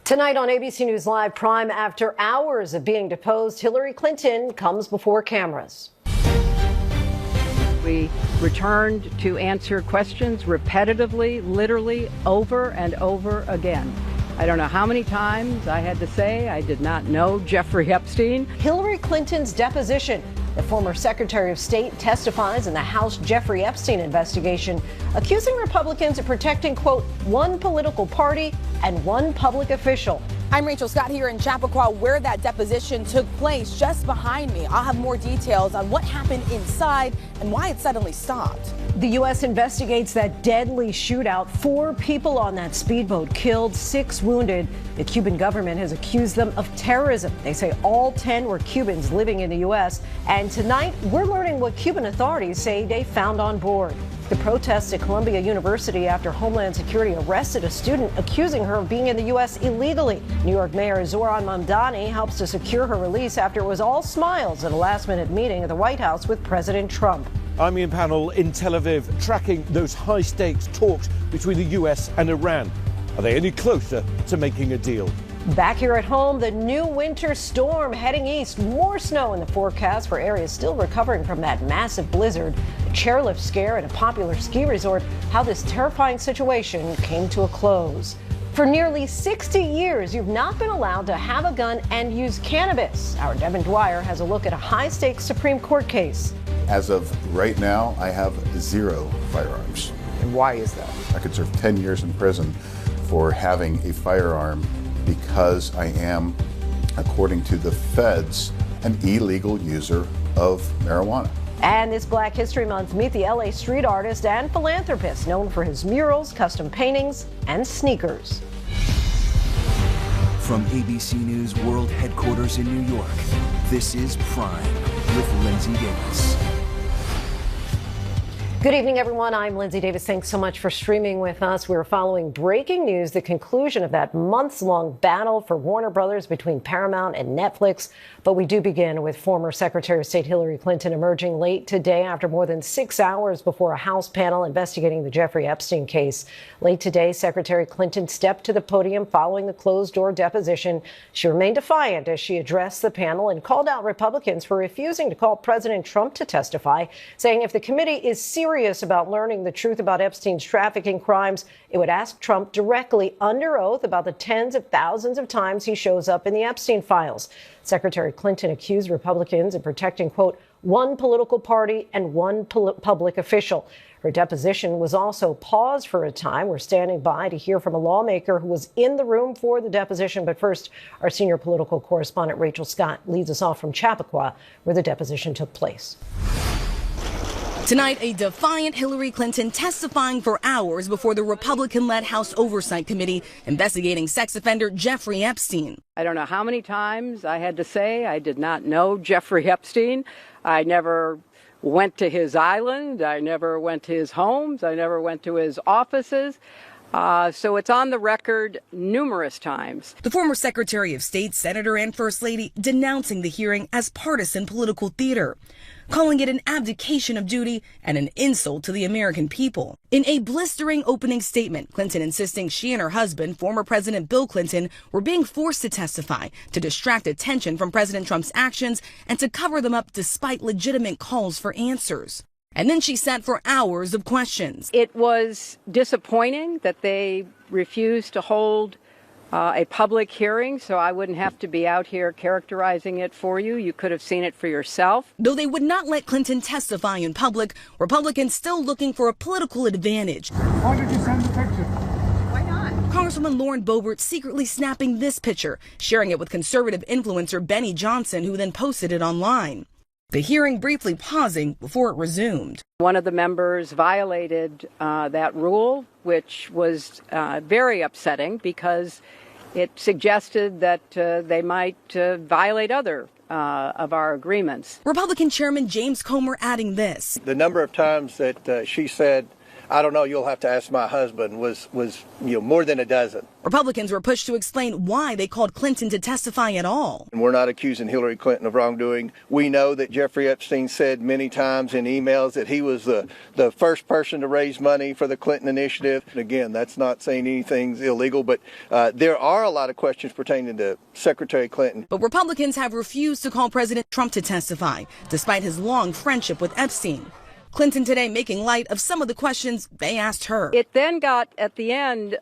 Tonight on ABC News Live Prime, after hours of being deposed, Hillary Clinton comes before cameras. We returned to answer questions repetitively, literally over and over again. I don't know how many times I had to say I did not know Jeffrey Epstein. Hillary Clinton's deposition. The former Secretary of State testifies in the House Jeffrey Epstein investigation, accusing Republicans of protecting, quote, one political party and one public official. I'm Rachel Scott here in Chappaqua, where that deposition took place. Just behind me, I'll have more details on what happened inside and why it suddenly stopped. The U.S. investigates that deadly shootout. 4 people on that speedboat killed, 6 wounded. The Cuban government has accused them of terrorism. They say all 10 were Cubans living in the U.S. And tonight, we're learning what Cuban authorities say they found on board. The protests at Columbia University after Homeland Security arrested a student accusing her of being in the U.S. illegally. New York Mayor Zohran Mamdani helps to secure her release after it was all smiles at a last-minute meeting at the White House with President Trump. I'm in panel in Tel Aviv, tracking those high-stakes talks between the U.S. and Iran. Are they any closer to making a deal? Back here at home, the new winter storm heading east. More snow in the forecast for areas still recovering from that massive blizzard. A chairlift scare at a popular ski resort. How this terrifying situation came to a close. For nearly 60 years, you've not been allowed to have a gun and use cannabis. Our Devin Dwyer has a look at a high-stakes Supreme Court case. As of right now, I have 0 firearms. And why is that? I could serve 10 years in prison for having a firearm because I am, according to the feds, an illegal user of marijuana. And this Black History Month, meet the LA street artist and philanthropist known for his murals, custom paintings, and sneakers. From ABC News World Headquarters in New York, this is Prime with Lindsay Davis. Good evening, everyone. I'm Lindsay Davis. Thanks so much for streaming with us. We're following breaking news, the conclusion of that months-long battle for Warner Brothers between Paramount and Netflix. But we do begin with former Secretary of State Hillary Clinton emerging late today after more than 6 hours before a House panel investigating the Jeffrey Epstein case. Late today, Secretary Clinton stepped to the podium following the closed-door deposition. She remained defiant as she addressed the panel and called out Republicans for refusing to call President Trump to testify, saying if the committee is serious about learning the truth about Epstein's trafficking crimes, it would ask Trump directly under oath about the tens of thousands of times he shows up in the Epstein files. Secretary Clinton accused Republicans of protecting, quote, one political party and one public official. Her deposition was also paused for a time. We're standing by to hear from a lawmaker who was in the room for the deposition. But first, our senior political correspondent Rachel Scott leads us off from Chappaqua, where the deposition took place. Tonight, a defiant Hillary Clinton testifying for hours before the Republican-led House Oversight Committee investigating sex offender Jeffrey Epstein. I don't know how many times I had to say I did not know Jeffrey Epstein. I never went to his island. I never went to his homes. I never went to his offices. So it's on the record numerous times. The former Secretary of State, Senator, and First Lady denouncing the hearing as partisan political theater, calling it an abdication of duty and an insult to the American people. In a blistering opening statement, Clinton insisting she and her husband, former President Bill Clinton, were being forced to testify to distract attention from President Trump's actions and to cover them up despite legitimate calls for answers. And then she sat for hours of questions. It was disappointing that they refused to hold a public hearing, so I wouldn't have to be out here characterizing it for you. You could have seen it for yourself. Though they would not let Clinton testify in public, Republicans still looking for a political advantage. Why did you send the picture? Why not? Congresswoman Lauren Boebert secretly snapping this picture, sharing it with conservative influencer Benny Johnson, who then posted it online. The hearing briefly pausing before it resumed. One of the members violated that rule, which was very upsetting because it suggested that they might violate other of our agreements. Republican Chairman James Comer adding this. The number of times that she said I don't know. You'll have to ask my husband. Was more than a dozen. Republicans were pushed to explain why they called Clinton to testify at all. And we're not accusing Hillary Clinton of wrongdoing. We know that Jeffrey Epstein said many times in emails that he was the first person to raise money for the Clinton initiative. And again, that's not saying anything's illegal, but there are a lot of questions pertaining to Secretary Clinton. But Republicans have refused to call President Trump to testify, despite his long friendship with Epstein. Clinton today making light of some of the questions they asked her. It then got, at the end,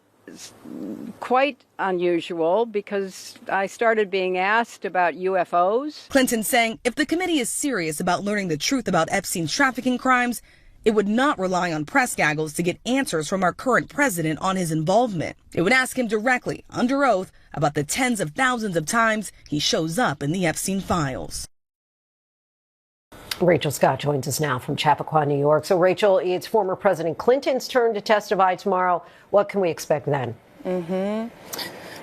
quite unusual because I started being asked about UFOs. Clinton saying if the committee is serious about learning the truth about Epstein's trafficking crimes, it would not rely on press gaggles to get answers from our current president on his involvement. It would ask him directly, under oath, about the tens of thousands of times he shows up in the Epstein files. Rachel Scott joins us now from Chappaqua, New York. So, Rachel, it's former President Clinton's turn to testify tomorrow. What can we expect then?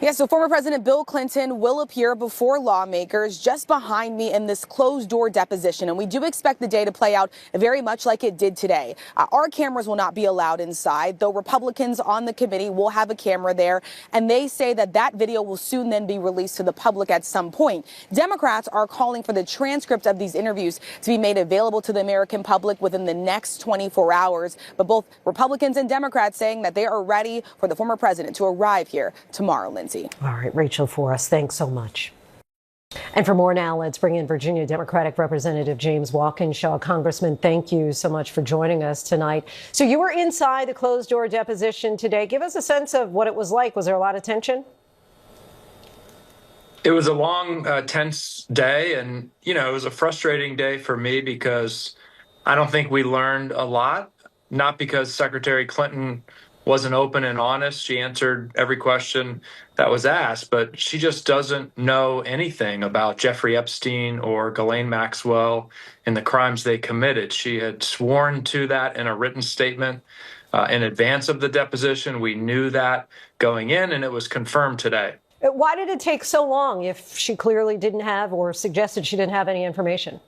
Yeah, so former President Bill Clinton will appear before lawmakers just behind me in this closed-door deposition. And we do expect the day to play out very much like it did today. Our cameras will not be allowed inside, though Republicans on the committee will have a camera there. And they say that that video will soon then be released to the public at some point. Democrats are calling for the transcript of these interviews to be made available to the American public within the next 24 hours. But both Republicans and Democrats saying that they are ready for the former president to arrive here tomorrow, Lindsay. All right, Rachel Forrest, thanks so much. And for more now, let's bring in Virginia Democratic Representative James Walkinshaw. Congressman, thank you so much for joining us tonight. So you were inside the closed-door deposition today. Give us a sense of what it was like. Was there a lot of tension? It was a long, tense day, and, it was a frustrating day for me because I don't think we learned a lot, not because Secretary Clinton wasn't open and honest. She answered every question that was asked, but she just doesn't know anything about Jeffrey Epstein or Ghislaine Maxwell and the crimes they committed. She had sworn to that in a written statement in advance of the deposition. We knew that going in, and it was confirmed today. Why did it take so long if she clearly didn't have or suggested she didn't have any information?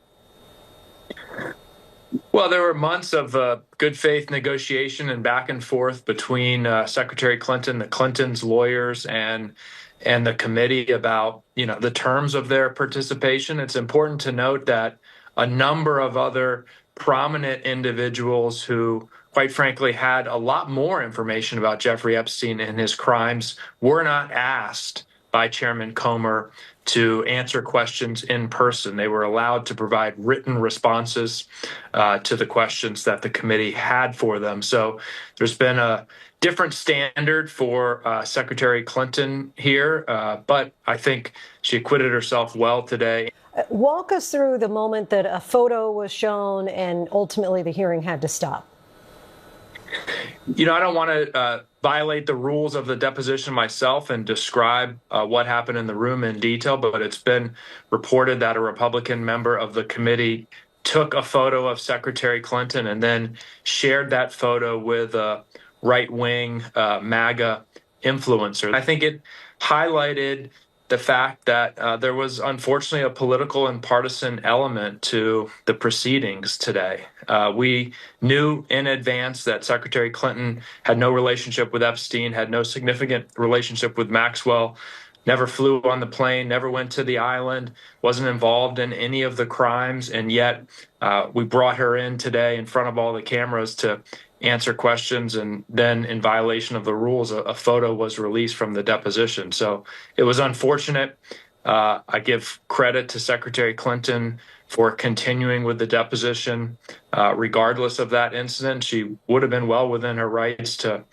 Well, there were months of good faith negotiation and back and forth between Secretary Clinton, the Clintons' lawyers, and the committee about, the terms of their participation. It's important to note that a number of other prominent individuals who, quite frankly, had a lot more information about Jeffrey Epstein and his crimes were not asked by Chairman Comer to answer questions in person. They were allowed to provide written responses to the questions that the committee had for them. So there's been a different standard for Secretary Clinton here, but I think she acquitted herself well today. Walk us through the moment that a photo was shown and ultimately the hearing had to stop. I don't want to violate the rules of the deposition myself and describe what happened in the room in detail, but it's been reported that a Republican member of the committee took a photo of Secretary Clinton and then shared that photo with a right-wing MAGA influencer. I think it highlighted the fact that there was unfortunately a political and partisan element to the proceedings today. We knew in advance that Secretary Clinton had no relationship with Epstein, had no significant relationship with Maxwell, never flew on the plane, never went to the island, wasn't involved in any of the crimes, and yet we brought her in today in front of all the cameras to answer questions, and then in violation of the rules, a photo was released from the deposition. So it was unfortunate. I give credit to Secretary Clinton for continuing with the deposition. Regardless of that incident, she would have been well within her rights to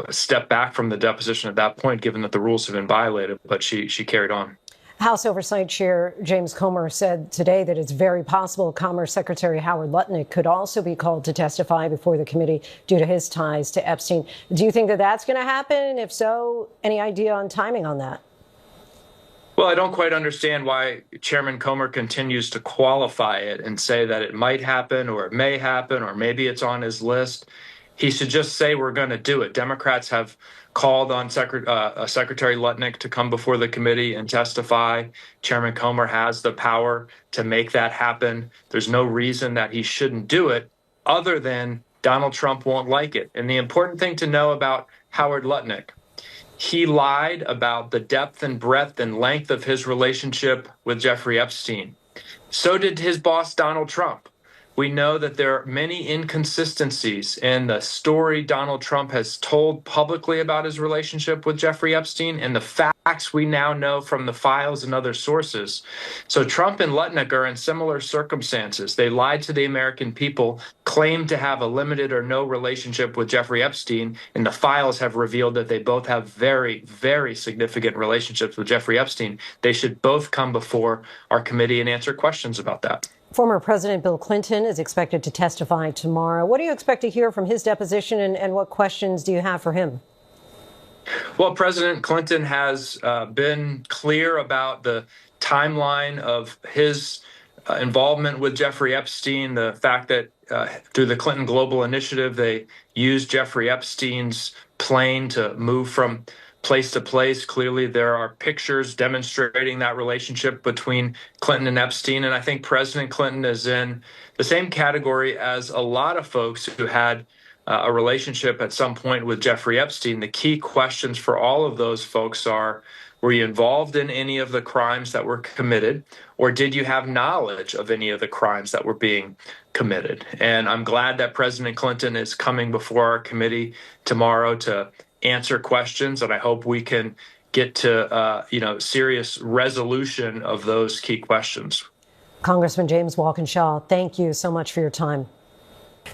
step back from the deposition at that point, given that the rules have been violated, but she carried on. House Oversight Chair James Comer said today that it's very possible Commerce Secretary Howard Lutnick could also be called to testify before the committee due to his ties to Epstein. Do you think that that's going to happen? If so, any idea on timing on that? Well, I don't quite understand why Chairman Comer continues to qualify it and say that it might happen or it may happen or maybe it's on his list. He should just say we're going to do it. Democrats have called on Secretary Lutnick to come before the committee and testify. Chairman Comer has the power to make that happen. There's no reason that he shouldn't do it other than Donald Trump won't like it. And the important thing to know about Howard Lutnick, he lied about the depth and breadth and length of his relationship with Jeffrey Epstein. So did his boss, Donald Trump. We know that there are many inconsistencies in the story Donald Trump has told publicly about his relationship with Jeffrey Epstein and the facts we now know from the files and other sources. So Trump and Lutnick are in similar circumstances. They lied to the American people, claimed to have a limited or no relationship with Jeffrey Epstein, and the files have revealed that they both have very, very significant relationships with Jeffrey Epstein. They should both come before our committee and answer questions about that. Former President Bill Clinton is expected to testify tomorrow. What do you expect to hear from his deposition, and what questions do you have for him? Well, President Clinton has been clear about the timeline of his involvement with Jeffrey Epstein, the fact that through the Clinton Global Initiative, they used Jeffrey Epstein's plane to move from place to place. Clearly, there are pictures demonstrating that relationship between Clinton and Epstein. And I think President Clinton is in the same category as a lot of folks who had a relationship at some point with Jeffrey Epstein. The key questions for all of those folks are, were you involved in any of the crimes that were committed, or did you have knowledge of any of the crimes that were being committed? And I'm glad that President Clinton is coming before our committee tomorrow to answer questions, and I hope we can get to serious resolution of those key questions. Congressman James Walkinshaw, thank you so much for your time.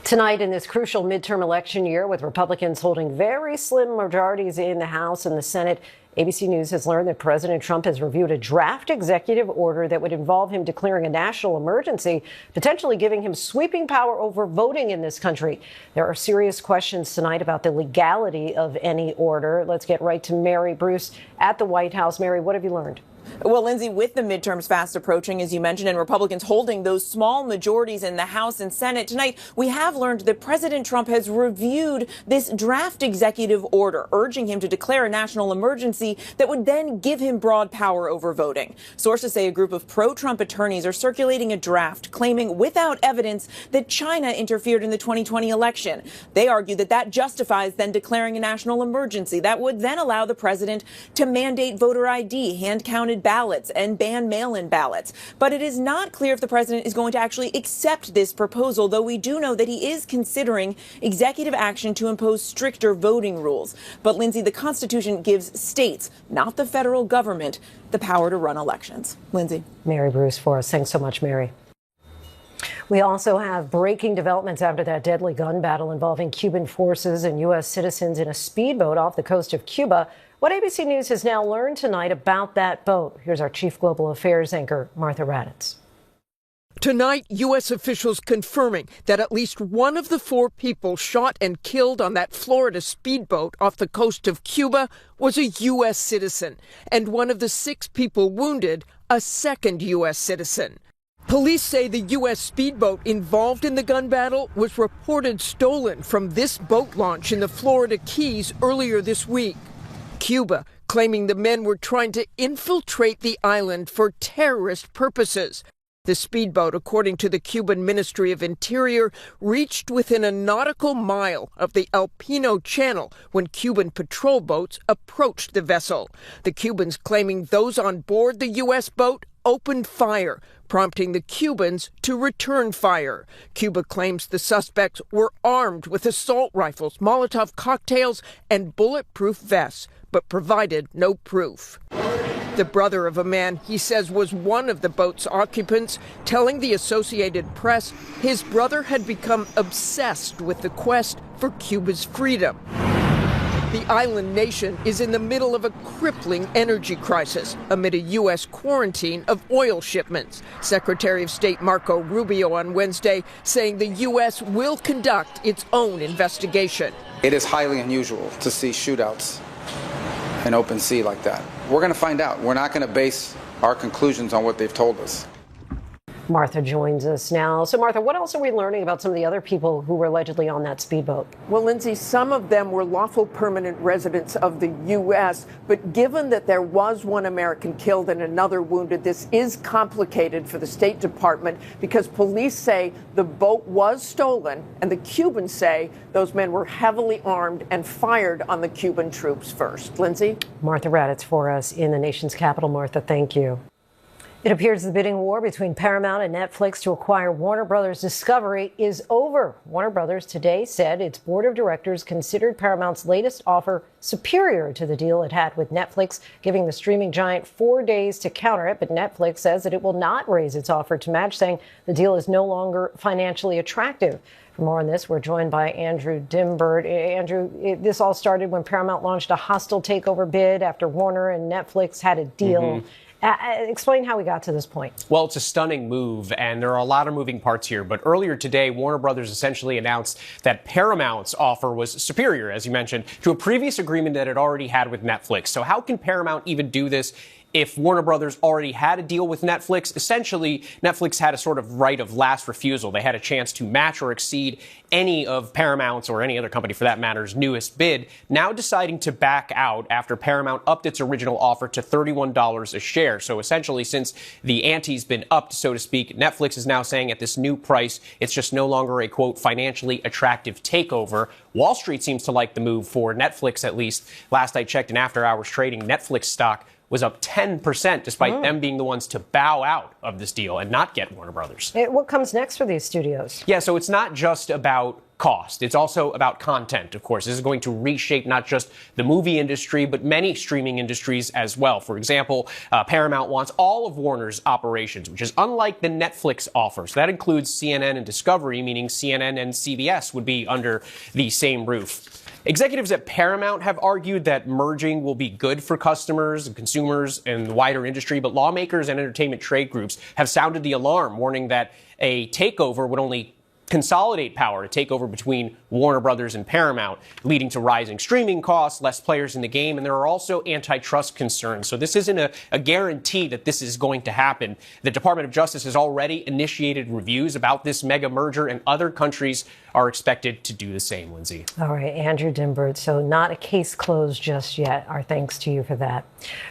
Tonight, in this crucial midterm election year, with Republicans holding very slim majorities in the House and the Senate, ABC News has learned that President Trump has reviewed a draft executive order that would involve him declaring a national emergency, potentially giving him sweeping power over voting in this country. There are serious questions tonight about the legality of any order. Let's get right to Mary Bruce at the White House. Mary, what have you learned? Well, Lindsay, with the midterms fast approaching, as you mentioned, and Republicans holding those small majorities in the House and Senate, tonight we have learned that President Trump has reviewed this draft executive order, urging him to declare a national emergency that would then give him broad power over voting. Sources say a group of pro-Trump attorneys are circulating a draft claiming without evidence that China interfered in the 2020 election. They argue that that justifies then declaring a national emergency that would then allow the president to mandate voter ID, hand-counted ballots, and ban mail-in ballots. But it is not clear if the president is going to actually accept this proposal, though we do know that he is considering executive action to impose stricter voting rules. But, Lindsay, the Constitution gives states, not the federal government, the power to run elections. Lindsay. Mary Bruce for us. Thanks so much, Mary. We also have breaking developments after that deadly gun battle involving Cuban forces and U.S. citizens in a speedboat off the coast of Cuba. What ABC News has now learned tonight about that boat. Here's our chief global affairs anchor, Martha Raddatz. Tonight, U.S. officials confirming that at least one of the 4 people shot and killed on that Florida speedboat off the coast of Cuba was a U.S. citizen, and one of the 6 people wounded, a second U.S. citizen. Police say the U.S. speedboat involved in the gun battle was reported stolen from this boat launch in the Florida Keys earlier this week. Cuba claiming the men were trying to infiltrate the island for terrorist purposes. The speedboat, according to the Cuban Ministry of Interior, reached within a nautical mile of the El Pino Channel when Cuban patrol boats approached the vessel. The Cubans claiming those on board the U.S. boat opened fire, prompting the Cubans to return fire. Cuba claims the suspects were armed with assault rifles, Molotov cocktails, and bulletproof vests, but provided no proof. The brother of a man he says was one of the boat's occupants, telling the Associated Press his brother had become obsessed with the quest for Cuba's freedom. The island nation is in the middle of a crippling energy crisis amid a U.S. quarantine of oil shipments. Secretary of State Marco Rubio on Wednesday saying the U.S. will conduct its own investigation. It is highly unusual to see shootouts in open sea like that. We're going to find out. We're not going to base our conclusions on what they've told us. Martha joins us now. So, Martha, what else are we learning about some of the other people who were allegedly on that speedboat? Well, Lindsay, some of them were lawful permanent residents of the U.S., but given that there was one American killed and another wounded, this is complicated for the State Department because police say the boat was stolen, and the Cubans say those men were heavily armed and fired on the Cuban troops first. Lindsay? Martha Raddatz for us in the nation's capital. Martha, thank you. It appears the bidding war between Paramount and Netflix to acquire Warner Brothers Discovery is over. Warner Brothers today said its board of directors considered Paramount's latest offer superior to the deal it had with Netflix, giving the streaming giant 4 days to counter it. But Netflix says that it will not raise its offer to match, saying the deal is no longer financially attractive. For more on this, we're joined by Andrew Dymburt. Andrew, this all started when Paramount launched a hostile takeover bid after Warner and Netflix had a deal. Explain how we got to this point. Well, it's a stunning move, and there are a lot of moving parts here. But earlier today, Warner Brothers essentially announced that Paramount's offer was superior, as you mentioned, to a previous agreement that it already had with Netflix. So how can Paramount even do this if Warner Brothers already had a deal with Netflix? Essentially, Netflix had a sort of right of last refusal. They had a chance to match or exceed any of Paramount's, or any other company for that matter's, newest bid, now deciding to back out after Paramount upped its original offer to $31 a share. So essentially, since the ante's been upped, so to speak, Netflix is now saying at this new price, it's just no longer a, quote, financially attractive takeover. Wall Street seems to like the move for Netflix, at least. Last I checked in after-hours trading, Netflix stock was up 10%, despite them being the ones to bow out of this deal and not get Warner Brothers. What comes next for these studios? Yeah, so it's not just about cost. It's also about content, of course. This is going to reshape not just the movie industry, but many streaming industries as well. For example, Paramount wants all of Warner's operations, which is unlike the Netflix offer. So that includes CNN and Discovery, meaning CNN and CBS would be under the same roof. Executives at Paramount have argued that merging will be good for customers and consumers and the wider industry, but lawmakers and entertainment trade groups have sounded the alarm, warning that a takeover would only consolidate power, a takeover between Warner Brothers and Paramount, leading to rising streaming costs, less players in the game, and there are also antitrust concerns. So this isn't a guarantee that this is going to happen. The Department of Justice has already initiated reviews about this mega merger, and other countries are expected to do the same, Lindsay. All right, Andrew Dymburt. So not a case closed just yet. Our thanks to you for that.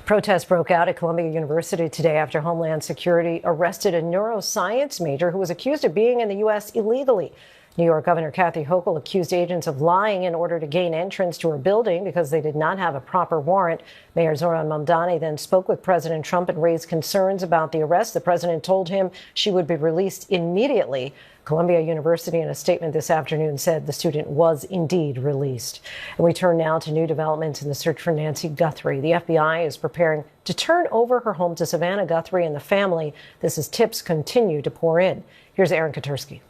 Protests broke out at Columbia University today after Homeland Security arrested a neuroscience major who was accused of being in the U.S. illegally. New York Governor Kathy Hochul accused agents of lying in order to gain entrance to her building because they did not have a proper warrant. Mayor Zohran Mamdani then spoke with President Trump and raised concerns about the arrest. The president told him she would be released immediately. Columbia University, in a statement this afternoon, said the student was indeed released. And we turn now to new developments in the search for Nancy Guthrie. The FBI is preparing to turn over her home to Savannah Guthrie and the family. This as tips continue to pour in. Here's Aaron Katursky.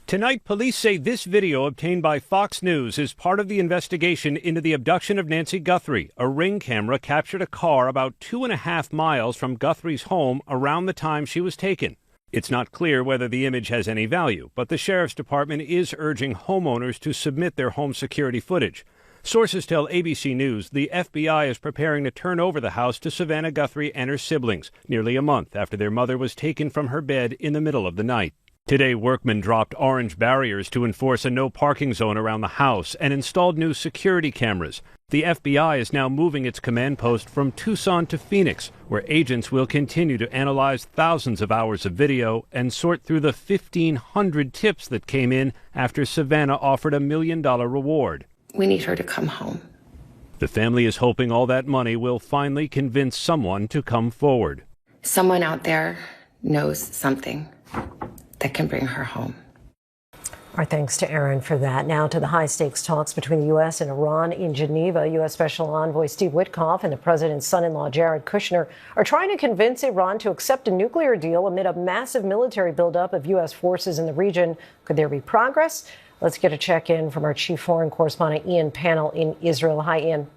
Tonight, police say this video obtained by Fox News is part of the investigation into the abduction of Nancy Guthrie. A Ring camera captured a car about 2.5 miles from Guthrie's home around the time she was taken. It's not clear whether the image has any value, but the sheriff's department is urging homeowners to submit their home security footage. Sources tell ABC News the FBI is preparing to turn over the house to Savannah Guthrie and her siblings, nearly a month after their mother was taken from her bed in the middle of the night. Today, workmen dropped orange barriers to enforce a no parking zone around the house and installed new security cameras. The FBI is now moving its command post from Tucson to Phoenix, where agents will continue to analyze thousands of hours of video and sort through the 1,500 tips that came in after Savannah offered a $1 million reward. We need her to come home. The family is hoping all that money will finally convince someone to come forward. Someone out there knows something that can bring her home. Our thanks to Aaron for that. Now to the high-stakes talks between the U.S. and Iran in Geneva. U.S. Special Envoy Steve Witkoff and the president's son-in-law Jared Kushner are trying to convince Iran to accept a nuclear deal amid a massive military buildup of U.S. forces in the region. Could there be progress? Let's get a check-in from our chief foreign correspondent Ian Pannell in Israel. Hi, Ian.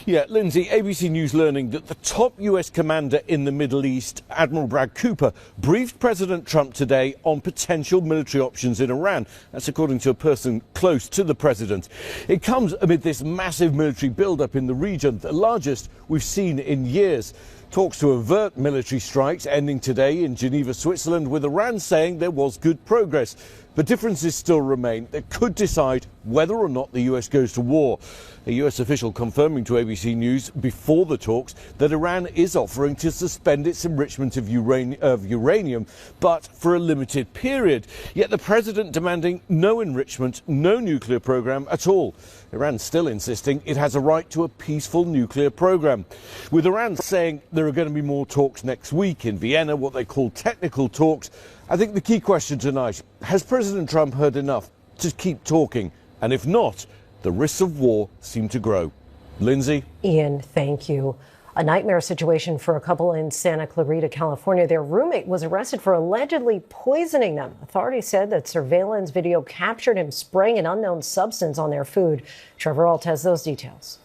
Yeah, Lindsay, ABC News learning that the top U.S. commander in the Middle East, Admiral Brad Cooper, briefed President Trump today on potential military options in Iran. That's according to a person close to the president. It comes amid this massive military buildup in the region, the largest we've seen in years. Talks to avert military strikes ending today in Geneva, Switzerland, with Iran saying there was good progress. But differences still remain that could decide whether or not the US goes to war. A US official confirming to ABC News before the talks that Iran is offering to suspend its enrichment of uranium, but for a limited period. Yet the president demanding no enrichment, no nuclear program at all. Iran still insisting it has a right to a peaceful nuclear program. With Iran saying there are going to be more talks next week in Vienna, what they call technical talks, I think the key question tonight, has President Trump heard enough to keep talking? And if not, the risks of war seem to grow. Lindsay? Ian, thank you. A nightmare situation for a couple in Santa Clarita, California. Their roommate was arrested for allegedly poisoning them. Authorities said that surveillance video captured him spraying an unknown substance on their food. Trevor Alt has those details.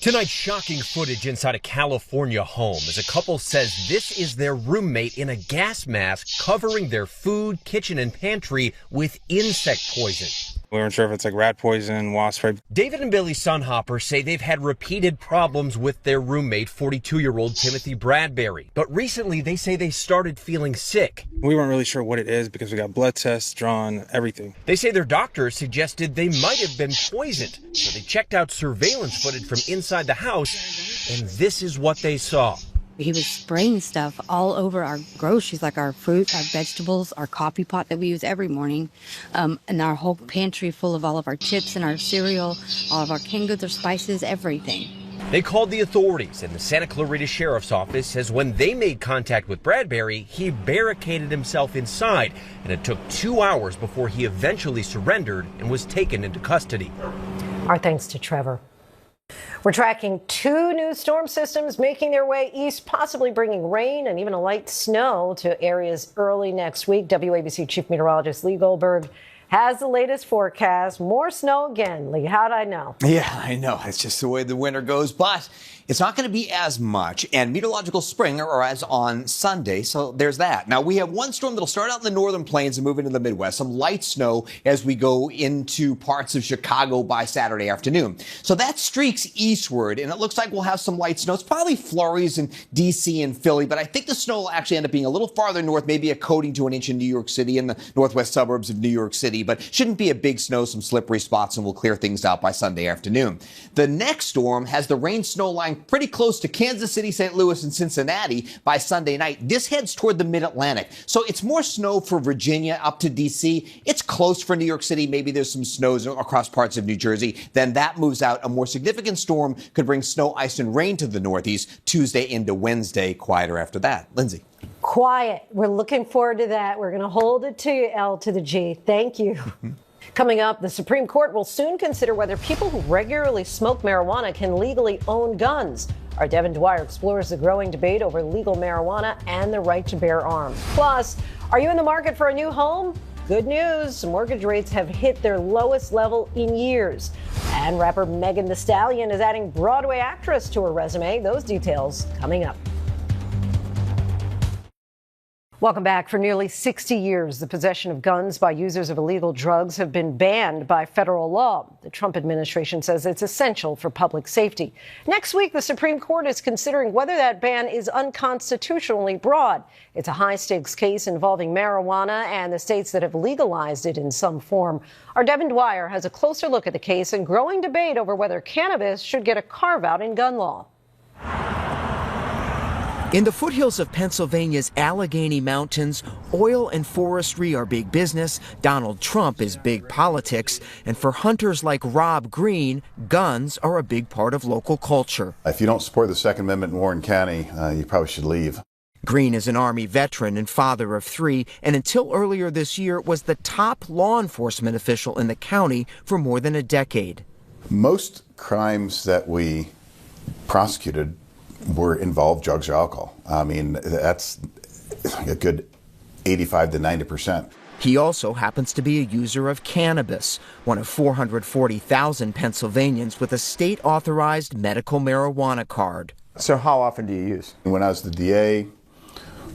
Tonight, shocking footage inside a California home as a couple says this is their roommate in a gas mask covering their food, kitchen, and pantry with insect poison. We weren't sure if it's like rat poison, wasp spray. David and Billy Sunhopper say they've had repeated problems with their roommate, 42-year-old Timothy Bradbury. But recently, they say they started feeling sick. We weren't really sure what it is because we got blood tests drawn, everything. They say their doctors suggested they might have been poisoned. So they checked out surveillance footage from inside the house, and this is what they saw. He was spraying stuff all over our groceries, like our fruit, our vegetables, our coffee pot that we use every morning, and our whole pantry full of all of our chips and our cereal, all of our canned goods, our spices, everything. They called the authorities, and the Santa Clarita Sheriff's Office says when they made contact with Bradbury, he barricaded himself inside, and it took 2 hours before he eventually surrendered and was taken into custody. Our thanks to Trevor. We're tracking 2 new storm systems making their way east, possibly bringing rain and even a light snow to areas early next week. WABC Chief Meteorologist Lee Goldberg has the latest forecast. More snow again. Lee, how'd I know? Yeah, I know. It's just the way the winter goes, but it's not going to be as much. And meteorological spring arrives on Sunday, so there's that. Now, we have one storm that'll start out in the northern plains and move into the Midwest. Some light snow as we go into parts of Chicago by Saturday afternoon. So that streaks eastward, and it looks like we'll have some light snow. It's probably flurries in D.C. and Philly, but I think the snow will actually end up being a little farther north, maybe a coating to an inch in New York City and the northwest suburbs of New York City, but shouldn't be a big snow, some slippery spots, and we'll clear things out by Sunday afternoon. The next storm has the rain-snow line pretty close to Kansas City, St. Louis, and Cincinnati by Sunday night. This heads toward the mid-Atlantic. So it's more snow for Virginia up to D.C. It's close for New York City. Maybe there's some snows across parts of New Jersey. Then that moves out. A more significant storm could bring snow, ice, and rain to the Northeast Tuesday into Wednesday. Quieter after that. Lindsay. Quiet. We're looking forward to that. We're going to hold it to you, L to the G. Thank you. Coming up, the Supreme Court will soon consider whether people who regularly smoke marijuana can legally own guns. Our Devin Dwyer explores the growing debate over legal marijuana and the right to bear arms. Plus, are you in the market for a new home? Good news, mortgage rates have hit their lowest level in years. And rapper Megan Thee Stallion is adding Broadway actress to her resume. Those details coming up. Welcome back. For nearly 60 years, the possession of guns by users of illegal drugs have been banned by federal law. The Trump administration says it's essential for public safety. Next week, the Supreme Court is considering whether that ban is unconstitutionally broad. It's a high-stakes case involving marijuana and the states that have legalized it in some form. Our Devin Dwyer has a closer look at the case and growing debate over whether cannabis should get a carve-out in gun law. In the foothills of Pennsylvania's Allegheny Mountains, oil and forestry are big business, Donald Trump is big politics, and for hunters like Rob Green, guns are a big part of local culture. If you don't support the Second Amendment in Warren County, you probably should leave. Green is an Army veteran and father of 3, and until earlier this year was the top law enforcement official in the county for more than a decade. Most crimes that we prosecuted involved drugs or alcohol. I mean, that's a good 85 to 90%. He also happens to be a user of cannabis, one of 440,000 Pennsylvanians with a state-authorized medical marijuana card. So how often do you use? When I was the DA,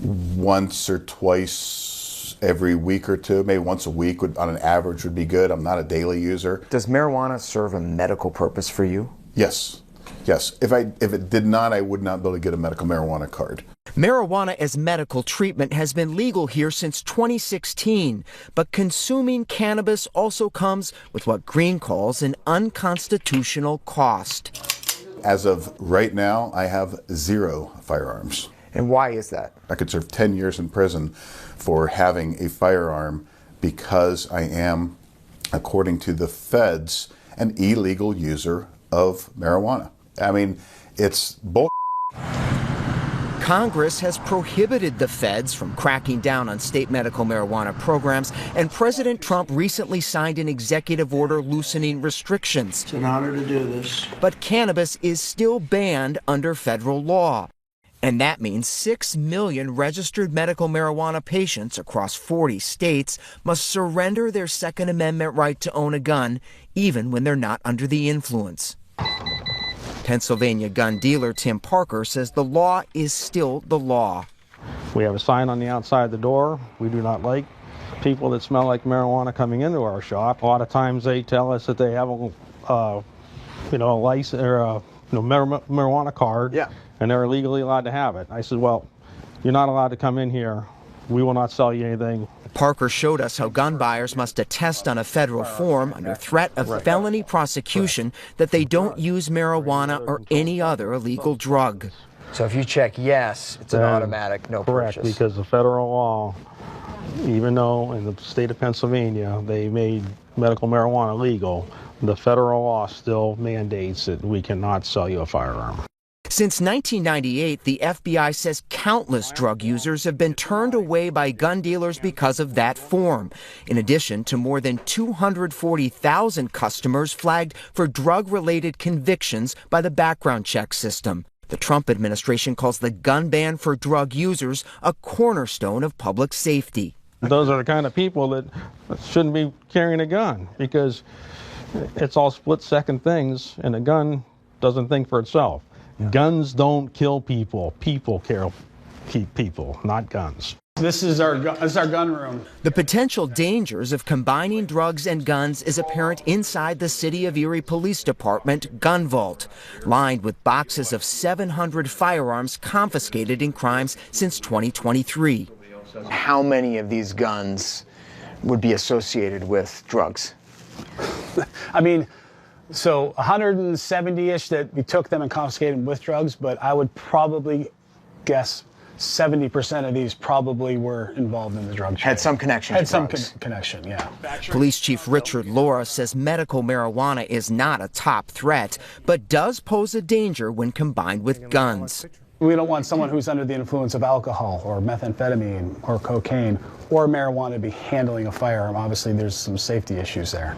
once or twice every week or two, maybe once a week on an average would be good. I'm not a daily user. Does marijuana serve a medical purpose for you? Yes. Yes. If it did not, I would not be able to get a medical marijuana card. Marijuana as medical treatment has been legal here since 2016, but consuming cannabis also comes with what Green calls an unconstitutional cost. As of right now, I have 0 firearms. And why is that? I could serve 10 years in prison for having a firearm because I am, according to the feds, an illegal user of marijuana. I mean, it's bull. Congress has prohibited the feds from cracking down on state medical marijuana programs, and President Trump recently signed an executive order loosening restrictions. It's an honor to do this. But cannabis is still banned under federal law. And that means 6 million registered medical marijuana patients across 40 states must surrender their Second Amendment right to own a gun, even when they're not under the influence. Pennsylvania gun dealer Tim Parker says the law is still the law. We have a sign on the outside of the door. We do not like people that smell like marijuana coming into our shop. A lot of times they tell us that they have a license or a marijuana card, and they're legally allowed to have it. I said, well, you're not allowed to come in here. We will not sell you anything. Parker showed us how gun buyers must attest on a federal form under threat of felony prosecution that they don't use marijuana or any other illegal drug. So if you check yes, it's an automatic no correct, purchase. Because the federal law, even though in the state of Pennsylvania they made medical marijuana legal, the federal law still mandates that we cannot sell you a firearm. Since 1998, the FBI says countless drug users have been turned away by gun dealers because of that form, in addition to more than 240,000 customers flagged for drug-related convictions by the background check system. The Trump administration calls the gun ban for drug users a cornerstone of public safety. Those are the kind of people that shouldn't be carrying a gun because it's all split-second things, and a gun doesn't think for itself. Guns don't kill people. People keep people, not guns. This is our gun room. The potential dangers of combining drugs and guns is apparent inside the City of Erie Police Department gun vault, lined with boxes of 700 firearms confiscated in crimes since 2023. How many of these guns would be associated with drugs? I mean, so 170-ish that we took them and confiscated them with drugs, but I would probably guess 70% of these probably were involved in the drug chain. Had some connection to Had some drugs. connection, yeah. Police Chief Richard Laura says medical marijuana is not a top threat, but does pose a danger when combined with guns. We don't want someone who's under the influence of alcohol or methamphetamine or cocaine or marijuana to be handling a firearm. Obviously, there's some safety issues there.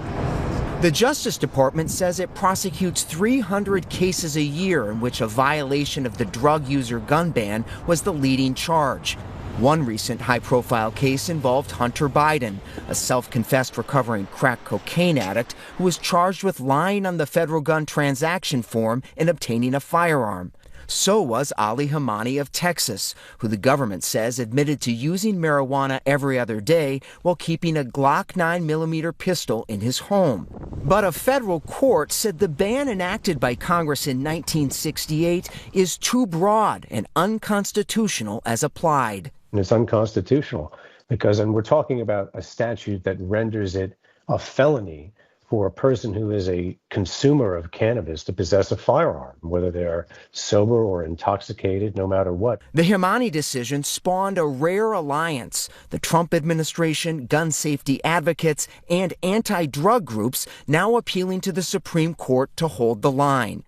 The Justice Department says it prosecutes 300 cases a year in which a violation of the drug user gun ban was the leading charge. One recent high-profile case involved Hunter Biden, a self-confessed recovering crack cocaine addict who was charged with lying on the federal gun transaction form and obtaining a firearm. So was Ali Hamani of Texas, who the government says admitted to using marijuana every other day while keeping a Glock 9mm pistol in his home. But a federal court said the ban enacted by Congress in 1968 is too broad and unconstitutional as applied. And it's unconstitutional because, and we're talking about a statute that renders it a felony for a person who is a consumer of cannabis to possess a firearm, whether they're sober or intoxicated, no matter what. The Hamani decision spawned a rare alliance. The Trump administration, gun safety advocates, and anti-drug groups now appealing to the Supreme Court to hold the line.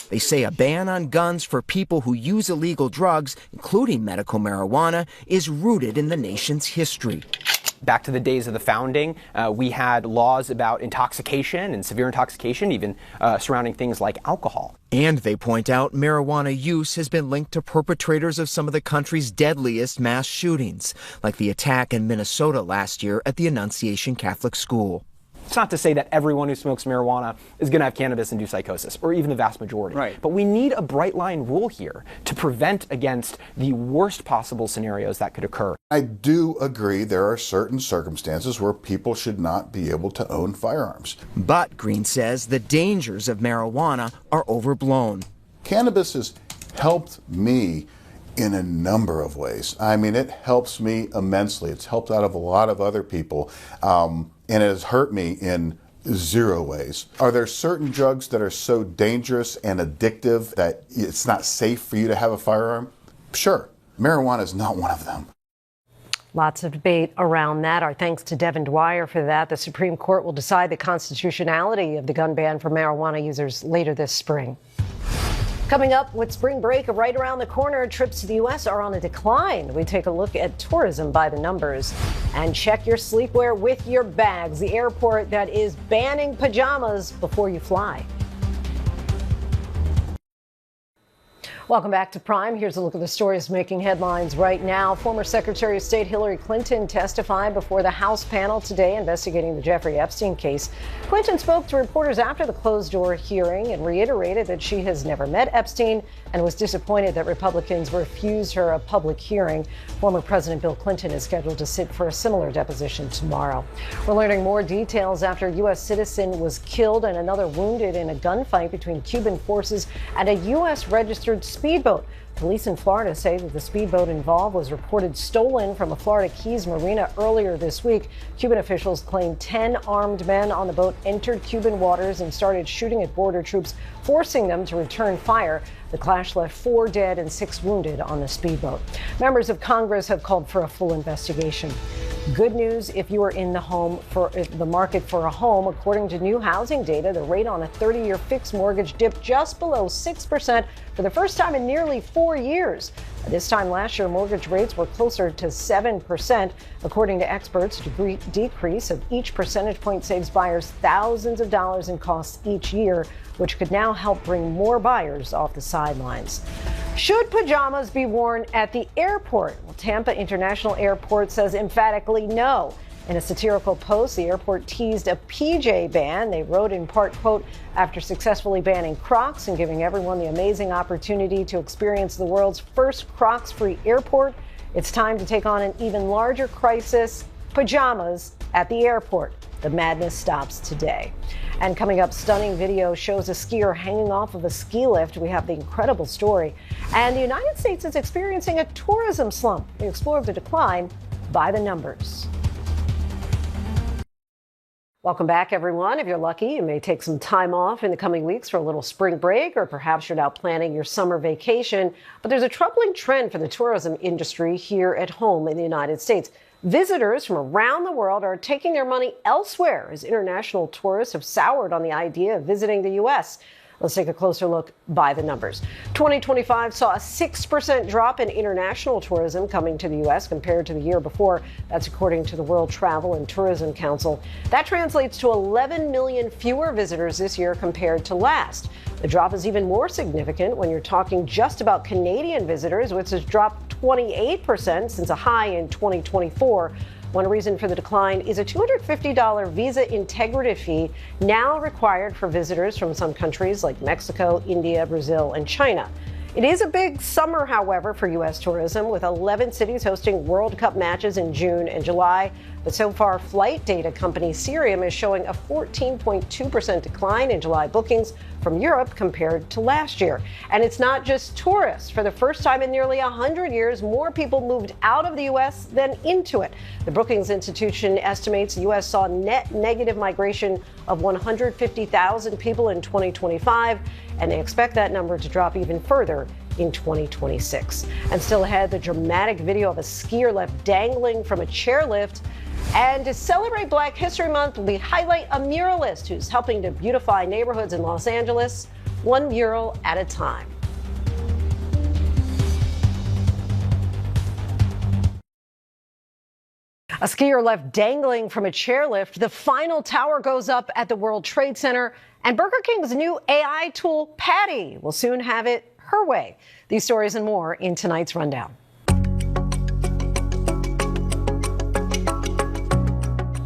They say a ban on guns for people who use illegal drugs, including medical marijuana, is rooted in the nation's history. Back to the days of the founding, we had laws about intoxication and severe intoxication, even surrounding things like alcohol. And they point out marijuana use has been linked to perpetrators of some of the country's deadliest mass shootings, like the attack in Minnesota last year at the Annunciation Catholic School. It's not to say that everyone who smokes marijuana is going to have cannabis-induced psychosis, or even the vast majority. Right. But we need a bright line rule here to prevent against the worst possible scenarios that could occur. I do agree there are certain circumstances where people should not be able to own firearms. But Green says the dangers of marijuana are overblown. Cannabis has helped me in a number of ways. I mean, it helps me immensely. It's helped out of a lot of other people, and it has hurt me in zero ways. Are there certain drugs that are so dangerous and addictive that it's not safe for you to have a firearm? Sure. Marijuana is not one of them. Lots of debate around that. Our thanks to Devin Dwyer for that. The Supreme Court will decide the constitutionality of the gun ban for marijuana users later this spring. Coming up with spring break right around the corner, trips to the U.S. are on a decline. We take a look at tourism by the numbers and check your sleepwear with your bags. The airport that is banning pajamas before you fly. Welcome back to Prime. Here's a look at the stories making headlines right now. Former Secretary of State Hillary Clinton testified before the House panel today investigating the Jeffrey Epstein case. Clinton spoke to reporters after the closed-door hearing and reiterated that she has never met Epstein and was disappointed that Republicans refused her a public hearing. Former President Bill Clinton is scheduled to sit for a similar deposition tomorrow. We're learning more details after a U.S. citizen was killed and another wounded in a gunfight between Cuban forces and a U.S. registered speedboat. Police in Florida say that the speedboat involved was reported stolen from a Florida Keys marina earlier this week. Cuban officials claim 10 armed men on the boat entered Cuban waters and started shooting at border troops, forcing them to return fire. The clash left 4 dead and 6 wounded on the speedboat. Members of Congress have called for a full investigation. Good news if you are in the market for a home. According to new housing data, the rate on a 30-year fixed mortgage dipped just below 6% for the first time in nearly 4 years. This time last year, mortgage rates were closer to 7%. According to experts, a decrease of each percentage point saves buyers thousands of dollars in costs each year, which could now help bring more buyers off the sidelines. Should pajamas be worn at the airport? Well, Tampa International Airport says emphatically no. In a satirical post, the airport teased a PJ ban. They wrote in part, quote, after successfully banning Crocs and giving everyone the amazing opportunity to experience the world's first Crocs-free airport, it's time to take on an even larger crisis, pajamas at the airport. The madness stops today. And coming up, stunning video shows a skier hanging off of a ski lift. We have the incredible story. And the United States is experiencing a tourism slump. We explore the decline by the numbers. Welcome back, everyone. If you're lucky, you may take some time off in the coming weeks for a little spring break, or perhaps you're now planning your summer vacation. But there's a troubling trend for the tourism industry here at home in the United States. Visitors from around the world are taking their money elsewhere as international tourists have soured on the idea of visiting the U.S. Let's take a closer look by the numbers. 2025 saw a 6% drop in international tourism coming to the U.S. compared to the year before. That's according to the World Travel and Tourism Council. That translates to 11 million fewer visitors this year compared to last. The drop is even more significant when you're talking just about Canadian visitors, which has dropped 28% since a high in 2024. One reason for the decline is a $250 visa integrity fee now required for visitors from some countries like Mexico, India, Brazil, and China. It is a big summer, however, for U.S. tourism, with 11 cities hosting World Cup matches in June and July. But so far, flight data company Cirium is showing a 14.2% decline in July bookings from Europe compared to last year. And it's not just tourists. For the first time in nearly 100 years, more people moved out of the U.S. than into it. The Brookings Institution estimates the U.S. saw net negative migration of 150,000 people in 2025, and they expect that number to drop even further in 2026. And still ahead, the dramatic video of a skier left dangling from a chairlift. And to celebrate Black History Month, we highlight a muralist who's helping to beautify neighborhoods in Los Angeles, one mural at a time. A skier left dangling from a chairlift. The final tower goes up at the World Trade Center, and Burger King's new AI tool, Patty, will soon have it her way. These stories and more in tonight's Rundown.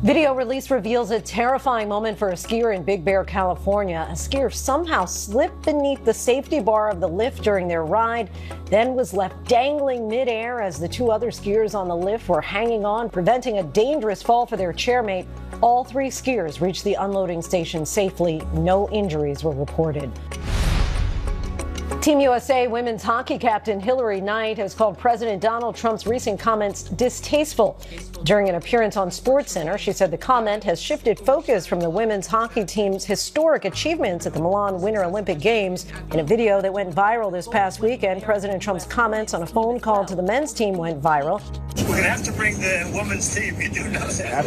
Video release reveals a terrifying moment for a skier in Big Bear, California. A skier somehow slipped beneath the safety bar of the lift during their ride, then was left dangling midair as the two other skiers on the lift were hanging on, preventing a dangerous fall for their chairmate. All three skiers reached the unloading station safely. No injuries were reported. Team USA women's hockey captain Hilary Knight has called President Donald Trump's recent comments distasteful. During an appearance on SportsCenter, she said the comment has shifted focus from the women's hockey team's historic achievements at the Milan Winter Olympic Games. In a video that went viral this past weekend, President Trump's comments on a phone call to the men's team went viral. We're going to have to bring the women's team. You do know that.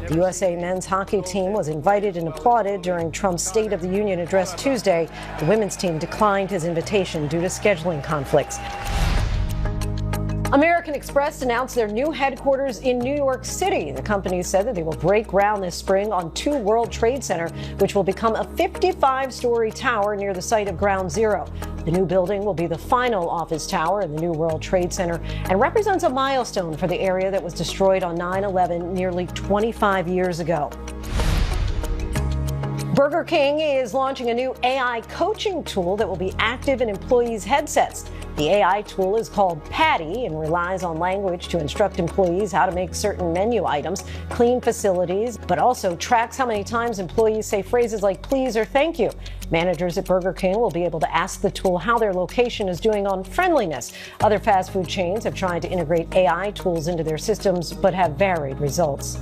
The USA men's hockey team was invited and applauded during Trump's State of the Union address Tuesday. The women's team declined his invitation due to scheduling conflicts. American Express announced their new headquarters in New York City. The company said that they will break ground this spring on 2 World Trade Center, which will become a 55-story tower near the site of Ground Zero. The new building will be the final office tower in the new World Trade Center and represents a milestone for the area that was destroyed on 9/11 nearly 25 years ago. Burger King is launching a new AI coaching tool that will be active in employees' headsets. The AI tool is called Patty and relies on language to instruct employees how to make certain menu items, clean facilities, but also tracks how many times employees say phrases like please or thank you. Managers at Burger King will be able to ask the tool how their location is doing on friendliness. Other fast food chains have tried to integrate AI tools into their systems, but have varied results.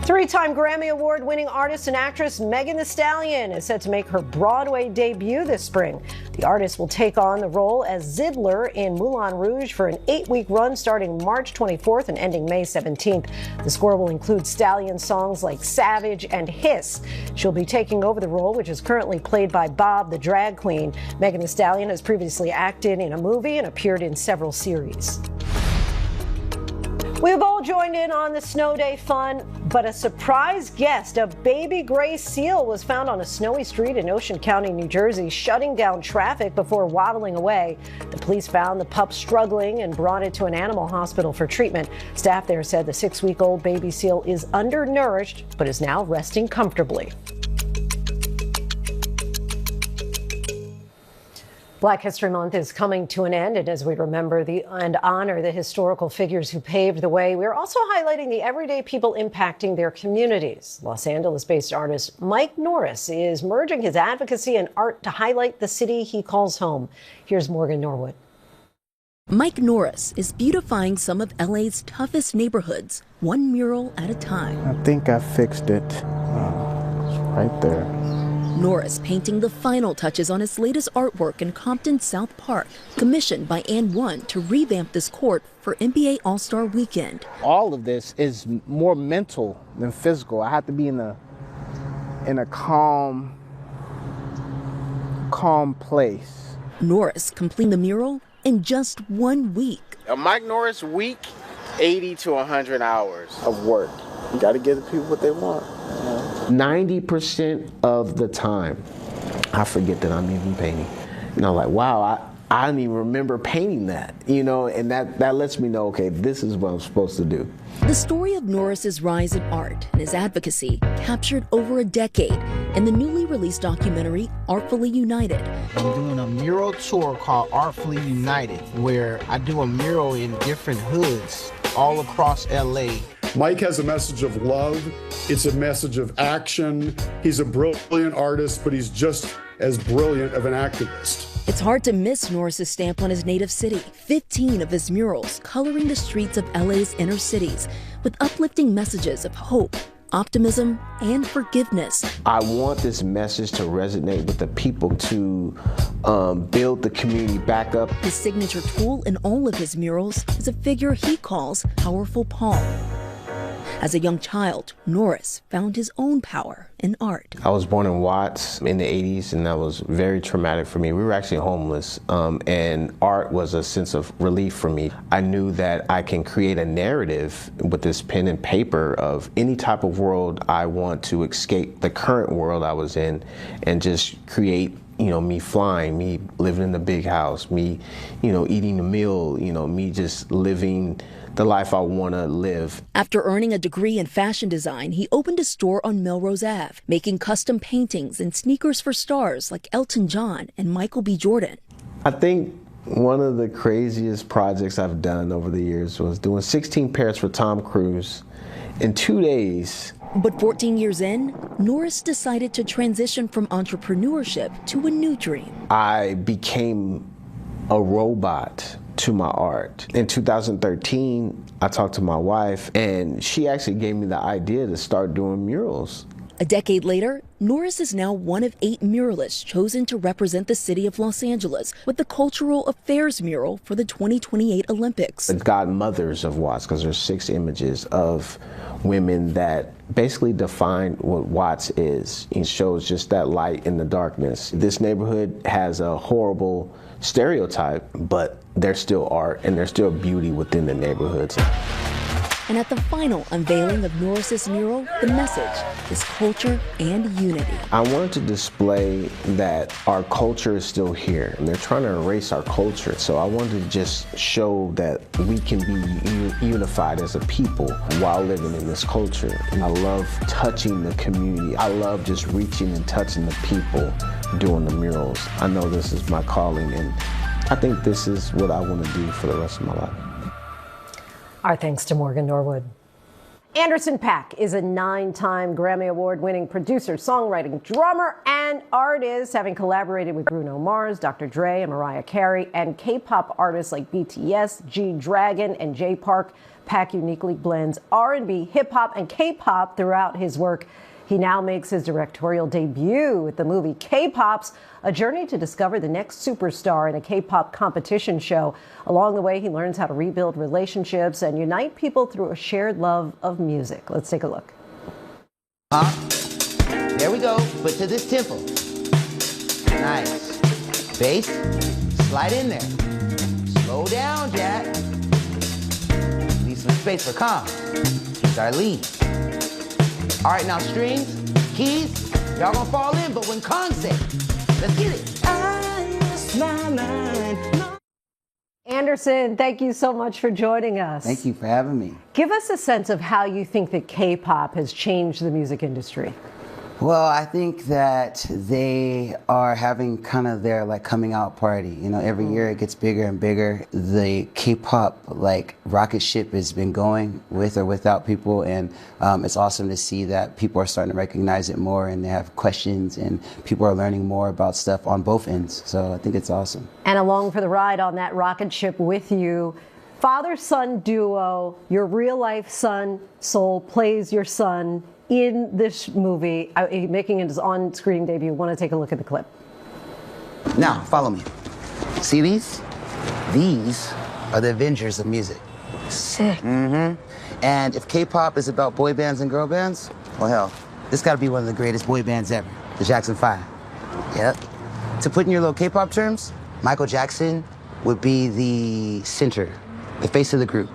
3-time Grammy Award-winning artist and actress Megan Thee Stallion is set to make her Broadway debut this spring. The artist will take on the role as Zidler in Moulin Rouge for an 8-week run starting March 24th and ending May 17th. The score will include Stallion songs like Savage and Hiss. She'll be taking over the role, which is currently played by Bob the Drag Queen. Megan Thee Stallion has previously acted in a movie and appeared in several series. We've all joined in on the snow day fun, but a surprise guest, a baby gray seal, was found on a snowy street in Ocean County, New Jersey, shutting down traffic before waddling away. The police found the pup struggling and brought it to an animal hospital for treatment. Staff there said the 6-week-old baby seal is undernourished, but is now resting comfortably. Black History Month is coming to an end, and as we remember and honor the historical figures who paved the way, we're also highlighting the everyday people impacting their communities. Los Angeles-based artist Mike Norris is merging his advocacy and art to highlight the city he calls home. Here's Morgan Norwood. Mike Norris is beautifying some of LA's toughest neighborhoods, one mural at a time. I think I fixed it right there. Norris painting the final touches on his latest artwork in Compton South Park, commissioned by AND1 to revamp this court for NBA All-Star Weekend. All of this is more mental than physical. I have to be in a calm place. Norris completing the mural in just 1 week. A Mike Norris week, 80 to 100 hours of work. You got to give the people what they want. 90% of the time, I forget that I'm even painting. Like, wow, I didn't even remember painting that, and that lets me know, okay, this is what I'm supposed to do. The story of Norris's rise in art and his advocacy captured over a decade in the newly released documentary Artfully United. I'm doing a mural tour called Artfully United, where I do a mural in different hoods all across LA. Mike has a message of love. It's a message of action. He's a brilliant artist, but he's just as brilliant of an activist. It's hard to miss Norris's stamp on his native city. 15 of his murals coloring the streets of LA's inner cities with uplifting messages of hope, optimism, and forgiveness. I want this message to resonate with the people, to build the community back up. His signature tool in all of his murals is a figure he calls Powerful Paul. As a young child, Norris found his own power in art. I was born in Watts in the 80s, and that was very traumatic for me. We were actually homeless, and art was a sense of relief for me. I knew that I can create a narrative with this pen and paper of any type of world I want to escape the current world I was in and just create me flying, me living in the big house, me, eating a meal, me just living the life I want to live. After earning a degree in fashion design, he opened a store on Melrose Ave, making custom paintings and sneakers for stars like Elton John and Michael B. Jordan. I think one of the craziest projects I've done over the years was doing 16 pairs for Tom Cruise in 2 days. But 14 years in, Norris decided to transition from entrepreneurship to a new dream. I became a robot to my art. In 2013, I talked to my wife, and she actually gave me the idea to start doing murals. A decade later, Norris is now one of 8 muralists chosen to represent the city of Los Angeles with the Cultural Affairs mural for the 2028 Olympics. The godmothers of Watts, because there's 6 images of women that basically define what Watts is. It shows just that light in the darkness. This neighborhood has a horrible stereotype, but there's still art and there's still beauty within the neighborhoods. And at the final unveiling of Norris's mural, the message is culture and unity. I wanted to display that our culture is still here, and they're trying to erase our culture. So I wanted to just show that we can be unified as a people while living in this culture. And I love touching the community. I love just reaching and touching the people doing the murals. I know this is my calling, and I think this is what I want to do for the rest of my life. Our thanks to Morgan Norwood. Anderson .Paak is a 9-time Grammy Award-winning producer, songwriting, drummer, and artist, having collaborated with Bruno Mars, Dr. Dre, and Mariah Carey, and K-pop artists like BTS, G-Dragon, and Jay Park. .Paak uniquely blends R&B, hip-hop, and K-pop throughout his work. He now makes his directorial debut with the movie K-Pops, a journey to discover the next superstar in a K-pop competition show. Along the way, he learns how to rebuild relationships and unite people through a shared love of music. Let's take a look. There we go, but to this tempo. Nice. Bass, slide in there. Slow down, Jack. Leave some space for calm. It's our lead. All right, now strings, keys, y'all gonna fall in, but when Kong say, let's get it. I lost my mind. Anderson, thank you so much for joining us. Thank you for having me. Give us a sense of how you think that K-pop has changed the music industry. Well, I think that they are having kind of their coming out party. You know, every year it gets bigger and bigger. The K-pop rocket ship has been going with or without people, and it's awesome to see that people are starting to recognize it more, and they have questions, and people are learning more about stuff on both ends. So I think it's awesome. And along for the ride on that rocket ship with you, father-son duo, your real-life son, Soul, plays your son in this movie, making his on-screen debut. Want to take a look at the clip? Now, follow me. See these? These are the Avengers of music. Sick. Mm-hmm. And if K-pop is about boy bands and girl bands, well, hell, this got to be one of the greatest boy bands ever, the Jackson 5. Yep. To put in your little K-pop terms, Michael Jackson would be the center, the face of the group.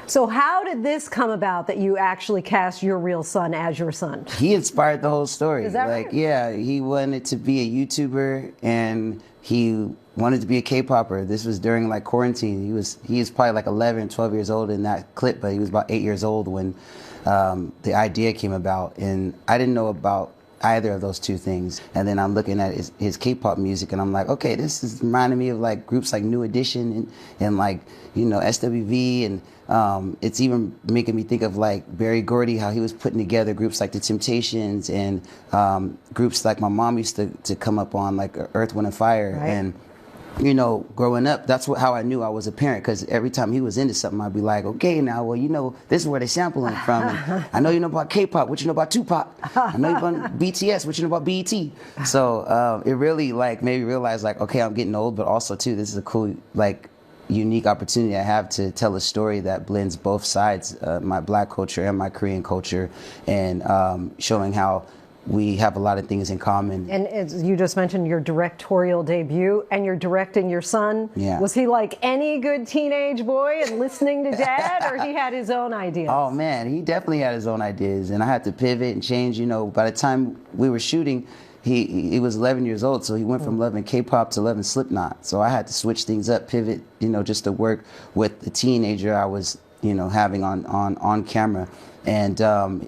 So how did this come about that you actually cast your real son as your son? He inspired the whole story. Is that right? Yeah, he wanted to be a YouTuber and he wanted to be a K-popper. This was during quarantine. He was probably 11, 12 years old in that clip, but he was about 8 years old when the idea came about. And I didn't know about either of those two things. And then I'm looking at his K-pop music and I'm like, okay, this is reminding me of groups like New Edition and SWV, and it's even making me think of Berry Gordy, how he was putting together groups like The Temptations and groups like my mom used to come up on, like Earth, Wind, and Fire. Right. And growing up, that's how I knew I was a parent, because every time he was into something, I'd be like, okay, now, well, this is where they're sampling from. And I know you know about K-pop. What you know about Tupac? I know you know about BTS. What you know about BET? So it really made me realize okay, I'm getting old, but also too, this is a cool unique opportunity I have to tell a story that blends both sides, my Black culture and my Korean culture, and showing how we have a lot of things in common. And as you just mentioned, your directorial debut, and you're directing your son. Yeah. Was he like any good teenage boy and listening to dad, or he had his own ideas? Oh man, he definitely had his own ideas, and I had to pivot and change. By the time we were shooting, he was 11 years old, so he went from loving K-pop to loving Slipknot. So I had to switch things up, pivot, just to work with the teenager I was, having on camera. And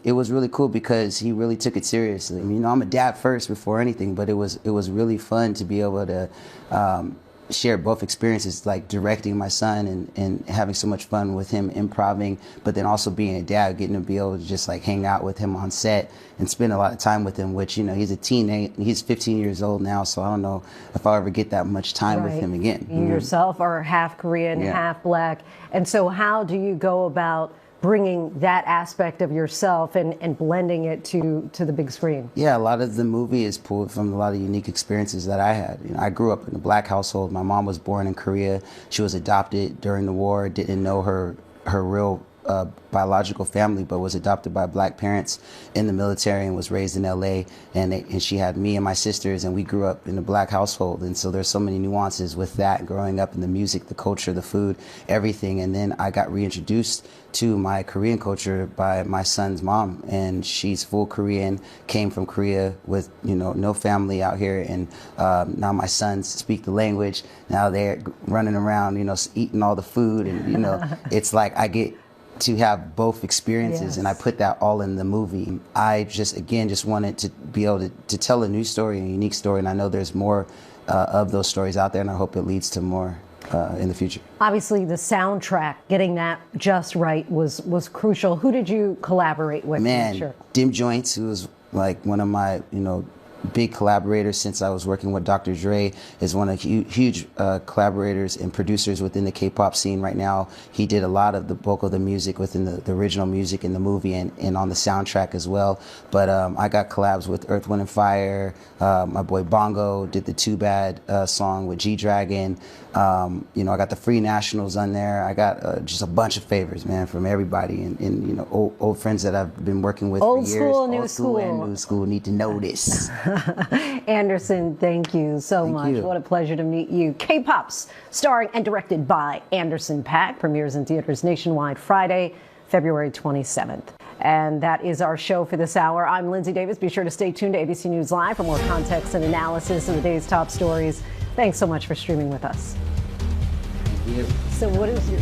it was really cool because he really took it seriously. I'm a dad first before anything, but it was really fun to be able to share both experiences, like directing my son and having so much fun with him improvising, but then also being a dad, getting to be able to just like hang out with him on set and spend a lot of time with him, which, he's a teenager, he's 15 years old now, so I don't know if I'll ever get that much time with him again. You yourself are half Korean, half black. And so how do you go about bringing that aspect of yourself and blending it to the big screen? Yeah, a lot of the movie is pulled from a lot of unique experiences that I had. I grew up in a black household. My mom was born in Korea. She was adopted during the war, didn't know her real biological family, but was adopted by black parents in the military and was raised in LA. And she had me and my sisters, and we grew up in a black household. And so there's so many nuances with that, growing up in the music, the culture, the food, everything. And then I got reintroduced to my Korean culture by my son's mom, and she's full Korean, came from Korea with no family out here, and now my sons speak the language. Now they're running around, eating all the food, and it's like I get to have both experiences, and I put that all in the movie. I just wanted to be able to tell a new story, a unique story, and I know there's more of those stories out there, and I hope it leads to more in the future. Obviously, the soundtrack, getting that just right was crucial. Who did you collaborate with? Man, Dim Joints, who was like one of my, big collaborators since I was working with Dr. Dre, is one of huge collaborators and producers within the K-pop scene right now. He did a lot of the bulk of the music within the original music in the movie and on the soundtrack as well. But I got collabs with Earth, Wind & Fire. My boy Bongo did the Too Bad song with G-Dragon. I got the Free Nationals on there. I got just a bunch of favors, man, from everybody and old friends that I've been working with for years. Old school and new school need to know this. Anderson, thank you so much. What a pleasure to meet you. K-Pops, starring and directed by Anderson .Paak, premieres in theaters nationwide Friday, February 27th. And that is our show for this hour. I'm Lindsay Davis. Be sure to stay tuned to ABC News Live for more context and analysis of the day's top stories. Thanks so much for streaming with us. Thank you. So what is your...